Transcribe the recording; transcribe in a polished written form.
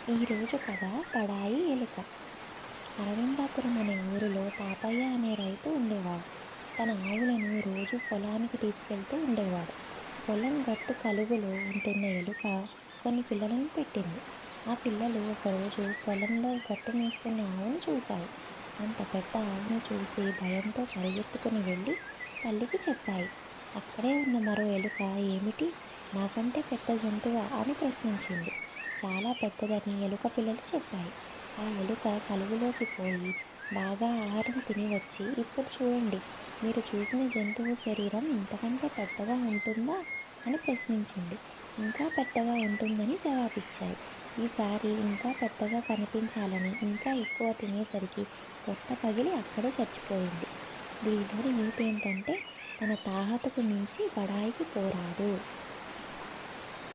ఈరోజు కథ బడాయి ఎలుక. అరవిందాపురం అనే ఊరిలో పాపయ్య అనే రైతు ఉండేవాడు. తన ఆవులను రోజు పొలానికి తీసుకెళ్తూ ఉండేవాడు. పొలం గట్టు కలుగులో ఉంటున్న ఎలుక కొన్ని పిల్లలను పెట్టింది. ఆ పిల్లలు ఒకరోజు పొలంలో గట్టు మేస్తున్న ఆవును చూశాయి. అంత పెద్ద ఆవును చూసి భయంతో పరిగెత్తుకుని వెళ్ళి తల్లికి చెప్పాయి. అక్కడే ఉన్న మరో ఎలుక, ఏమిటి, నాకంటే పెద్ద జంతువా అని ప్రశ్నించింది. చాలా పెద్దదని ఎలుక పిల్లలు చెప్పాయి. ఆ ఎలుక కలుగులోకి పోయి బాగా ఆహారం తిని వచ్చి, ఇప్పుడు చూడండి, మీరు చూసిన జంతువు శరీరం ఇంతకంటే పెద్దగా ఉంటుందా అని ప్రశ్నించింది. ఇంకా పెద్దగా ఉంటుందని జవాబిచ్చాయి. ఈసారి ఇంకా పెద్దగా కనిపించాలని ఇంకా ఎక్కువ తినేసరికి పొట్ట పగిలి అక్కడే చచ్చిపోయింది. దీనిలోని నీతి ఏంటంటే, తన తాహతుకు మించి బడాయికి పోరాదు.